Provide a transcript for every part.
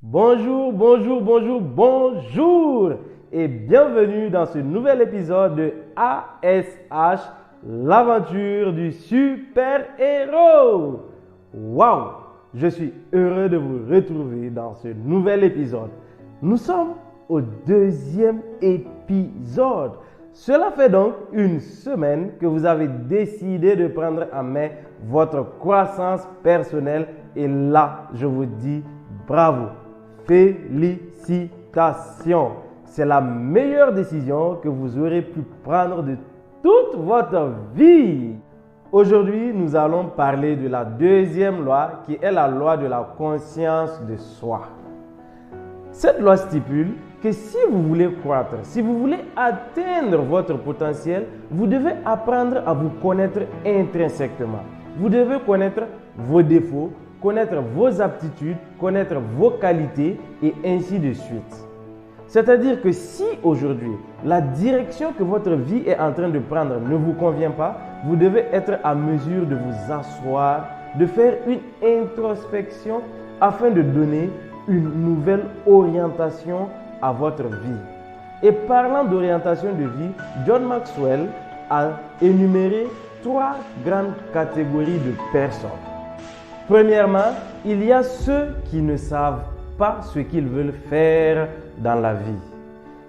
Bonjour, bonjour, bonjour, bonjour et bienvenue dans ce nouvel épisode de ASH, l'aventure du super-héros. Waouh, je suis heureux de vous retrouver dans ce nouvel épisode. Nous sommes au deuxième épisode. Cela fait donc une semaine que vous avez décidé de prendre en main votre croissance personnelle et là, je vous dis bravo. Félicitations! C'est la meilleure décision que vous aurez pu prendre de toute votre vie. Aujourd'hui, nous allons parler de la deuxième loi qui est la loi de la conscience de soi. Cette loi stipule que si vous voulez croître, si vous voulez atteindre votre potentiel, vous devez apprendre à vous connaître intrinsèquement. Vous devez connaître vos défauts, connaître vos aptitudes, connaître vos qualités et ainsi de suite. C'est-à-dire que si aujourd'hui, la direction que votre vie est en train de prendre ne vous convient pas, vous devez être à mesure de vous asseoir, de faire une introspection afin de donner une nouvelle orientation à votre vie. Et parlant d'orientation de vie, John Maxwell a énuméré 3 grandes catégories de personnes. Premièrement, il y a ceux qui ne savent pas ce qu'ils veulent faire dans la vie.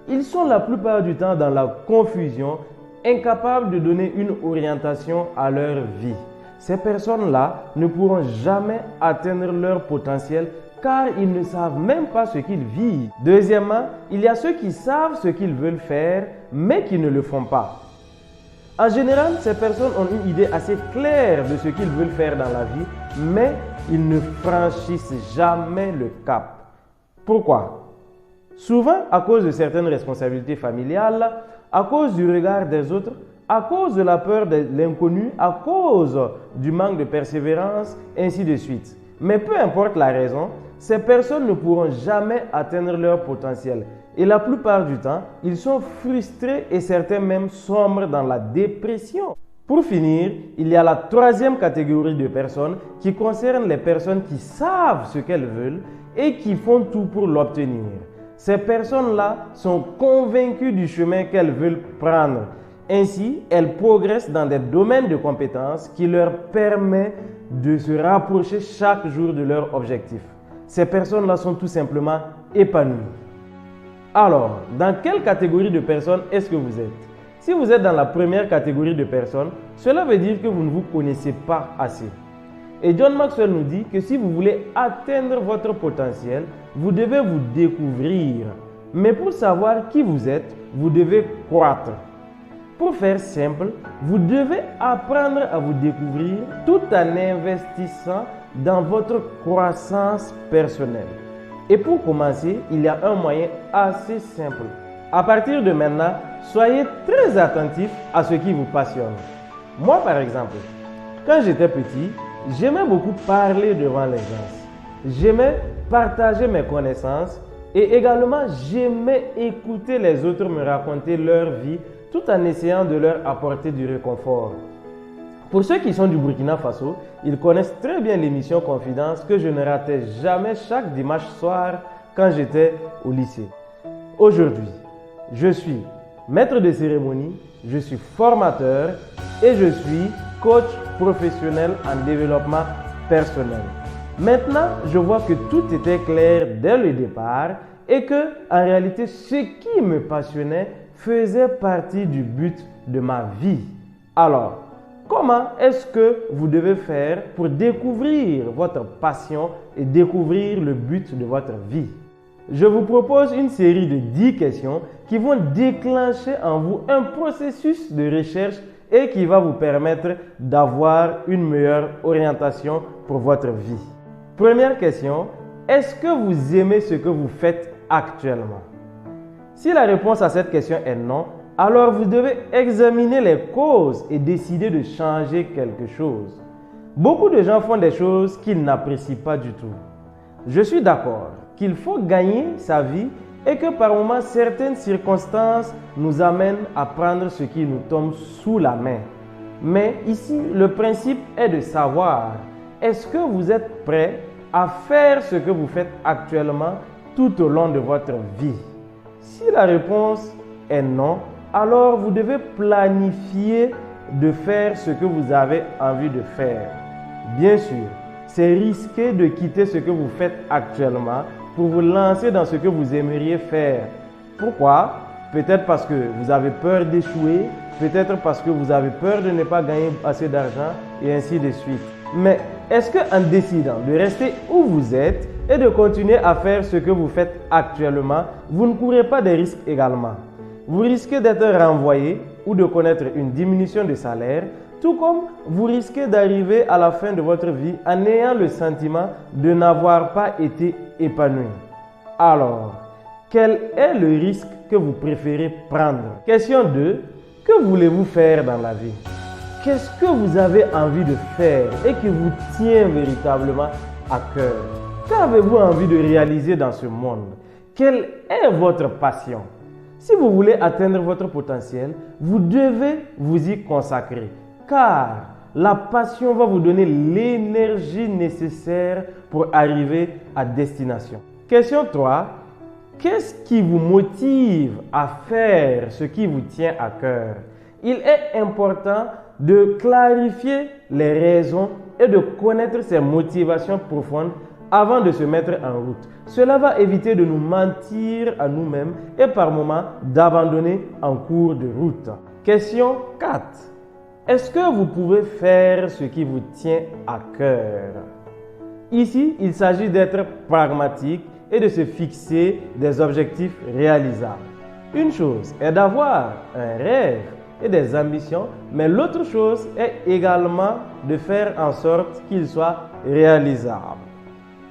Ils sont la plupart du temps dans la confusion, incapables de donner une orientation à leur vie. Ces personnes-là ne pourront jamais atteindre leur potentiel car ils ne savent même pas ce qu'ils vivent. Deuxièmement, il y a ceux qui savent ce qu'ils veulent faire mais qui ne le font pas. En général, ces personnes ont une idée assez claire de ce qu'ils veulent faire dans la vie, mais ils ne franchissent jamais le cap. Pourquoi? Souvent à cause de certaines responsabilités familiales, à cause du regard des autres, à cause de la peur de l'inconnu, à cause du manque de persévérance, ainsi de suite. Mais peu importe la raison, ces personnes ne pourront jamais atteindre leur potentiel. Et la plupart du temps, ils sont frustrés et certains même sombrent dans la dépression. Pour finir, il y a la 3e catégorie de personnes qui concerne les personnes qui savent ce qu'elles veulent et qui font tout pour l'obtenir. Ces personnes-là sont convaincues du chemin qu'elles veulent prendre. Ainsi, elles progressent dans des domaines de compétences qui leur permettent de se rapprocher chaque jour de leur objectif. Ces personnes-là sont tout simplement épanouies. Alors, dans quelle catégorie de personnes est-ce que vous êtes? Si vous êtes dans la première catégorie de personnes, cela veut dire que vous ne vous connaissez pas assez. Et John Maxwell nous dit que si vous voulez atteindre votre potentiel, vous devez vous découvrir. Mais pour savoir qui vous êtes, vous devez croître. Pour faire simple, vous devez apprendre à vous découvrir tout en investissant dans votre croissance personnelle. Et pour commencer, il y a un moyen assez simple. À partir de maintenant, soyez très attentifs à ce qui vous passionne. Moi, par exemple, quand j'étais petit, j'aimais beaucoup parler devant les gens. J'aimais partager mes connaissances et également j'aimais écouter les autres me raconter leur vie tout en essayant de leur apporter du réconfort. Pour ceux qui sont du Burkina Faso, ils connaissent très bien l'émission Confidence que je ne ratais jamais chaque dimanche soir quand j'étais au lycée. Aujourd'hui, je suis maître de cérémonie, je suis formateur et je suis coach professionnel en développement personnel. Maintenant, je vois que tout était clair dès le départ et que, en réalité, ce qui me passionnait faisait partie du but de ma vie. Alors, comment est-ce que vous devez faire pour découvrir votre passion et découvrir le but de votre vie? Je vous propose une série de 10 questions qui vont déclencher en vous un processus de recherche et qui va vous permettre d'avoir une meilleure orientation pour votre vie. Première question, est-ce que vous aimez ce que vous faites actuellement? Si la réponse à cette question est non, alors vous devez examiner les causes et décider de changer quelque chose. Beaucoup de gens font des choses qu'ils n'apprécient pas du tout. Je suis d'accord qu'il faut gagner sa vie et que par moments certaines circonstances nous amènent à prendre ce qui nous tombe sous la main. Mais ici, le principe est de savoir, est-ce que vous êtes prêt à faire ce que vous faites actuellement tout au long de votre vie? Si la réponse est non, alors vous devez planifier de faire ce que vous avez envie de faire. Bien sûr, c'est risqué de quitter ce que vous faites actuellement pour vous lancer dans ce que vous aimeriez faire. Pourquoi? Peut-être parce que vous avez peur d'échouer, peut-être parce que vous avez peur de ne pas gagner assez d'argent et ainsi de suite. Mais est-ce qu'en décidant de rester où vous êtes et de continuer à faire ce que vous faites actuellement, vous ne courez pas des risques également? Vous risquez d'être renvoyé ou de connaître une diminution de salaire, tout comme vous risquez d'arriver à la fin de votre vie en ayant le sentiment de n'avoir pas été épanoui. Alors, quel est le risque que vous préférez prendre? Question 2. Que voulez-vous faire dans la vie? Qu'est-ce que vous avez envie de faire et qui vous tient véritablement à cœur? Qu'avez-vous envie de réaliser dans ce monde? Quelle est votre passion? Si vous voulez atteindre votre potentiel, vous devez vous y consacrer, car la passion va vous donner l'énergie nécessaire pour arriver à destination. Question 3. Qu'est-ce qui vous motive à faire ce qui vous tient à cœur? Il est important de clarifier les raisons et de connaître ses motivations profondes avant de se mettre en route. Cela va éviter de nous mentir à nous-mêmes et par moments d'abandonner en cours de route. Question 4. Est-ce que vous pouvez faire ce qui vous tient à cœur? Ici, il s'agit d'être pragmatique et de se fixer des objectifs réalisables. Une chose est d'avoir un rêve et des ambitions, mais l'autre chose est également de faire en sorte qu'ils soient réalisables.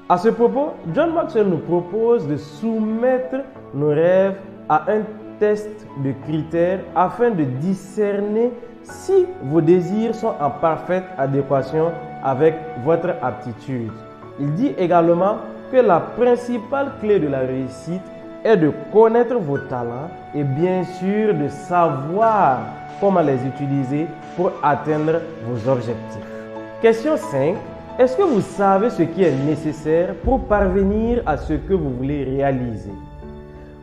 À ce propos, John Maxwell nous propose de soumettre nos rêves à un test de critères afin de discerner si vos désirs sont en parfaite adéquation avec votre aptitude. Il dit également que la principale clé de la réussite est de connaître vos talents et bien sûr de savoir comment les utiliser pour atteindre vos objectifs. Question 5. Est-ce que vous savez ce qui est nécessaire pour parvenir à ce que vous voulez réaliser?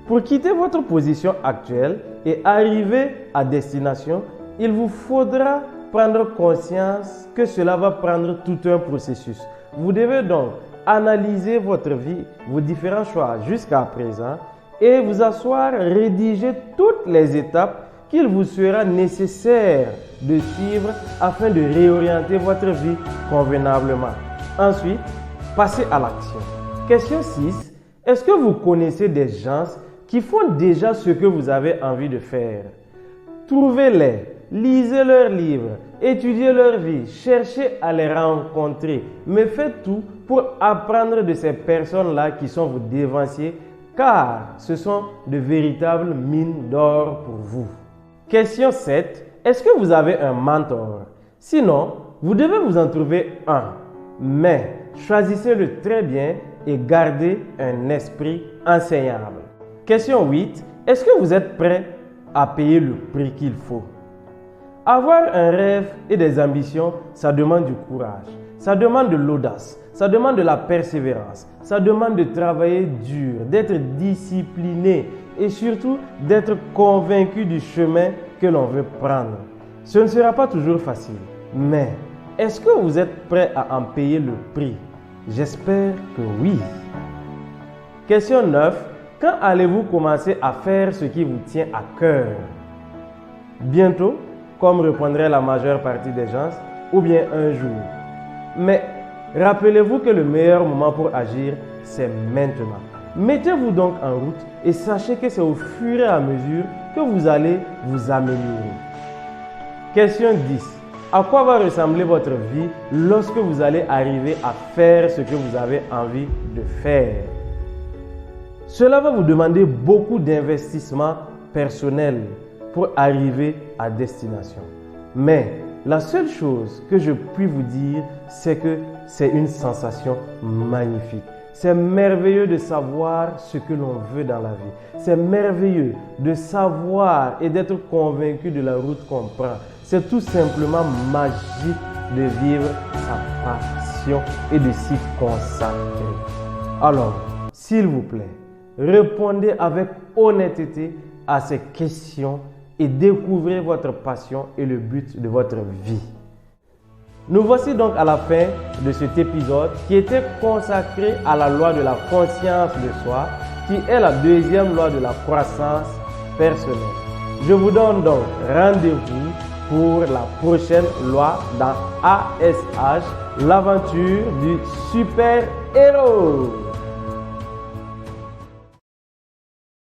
Pour quitter votre position actuelle et arriver à destination, il vous faudra prendre conscience que cela va prendre tout un processus. Vous devez donc analyser votre vie, vos différents choix jusqu'à présent et vous asseoir, rédiger toutes les étapes qu'il vous sera nécessaire de suivre afin de réorienter votre vie convenablement. Ensuite, passez à l'action. Question 6. Est-ce que vous connaissez des gens qui font déjà ce que vous avez envie de faire? Trouvez-les, lisez leurs livres, étudiez leur vie, cherchez à les rencontrer, mais faites tout pour apprendre de ces personnes-là qui sont vos devanciers, car ce sont de véritables mines d'or pour vous. Question 7. Est-ce que vous avez un mentor? Sinon, vous devez vous en trouver un, mais choisissez-le très bien et gardez un esprit enseignable. Question 8. Est-ce que vous êtes prêt à payer le prix qu'il faut? Avoir un rêve et des ambitions, ça demande du courage, ça demande de l'audace, ça demande de la persévérance, ça demande de travailler dur, d'être discipliné et surtout d'être convaincu du chemin que l'on veut prendre. Ce ne sera pas toujours facile, mais est-ce que vous êtes prêt à en payer le prix? J'espère que oui. Question 9. Quand allez-vous commencer à faire ce qui vous tient à cœur? Bientôt, comme répondrait la majeure partie des gens, ou bien un jour. Mais rappelez-vous que le meilleur moment pour agir, c'est maintenant. Mettez-vous donc en route et sachez que c'est au fur et à mesure que vous allez vous améliorer. Question 10. À quoi va ressembler votre vie lorsque vous allez arriver à faire ce que vous avez envie de faire? Cela va vous demander beaucoup d'investissement personnel pour arriver à destination. Mais la seule chose que je puis vous dire, c'est que c'est une sensation magnifique. C'est merveilleux de savoir ce que l'on veut dans la vie. C'est merveilleux de savoir et d'être convaincu de la route qu'on prend. C'est tout simplement magique de vivre sa passion. passion et de s'y consacrer. Alors, s'il vous plaît, répondez avec honnêteté à ces questions et découvrez votre passion et le but de votre vie. Nous voici donc à la fin de cet épisode qui était consacré à la loi de la conscience de soi, qui est la deuxième loi de la croissance personnelle. Je vous donne donc rendez-vous pour la prochaine loi dans ASH, l'aventure du super-héros.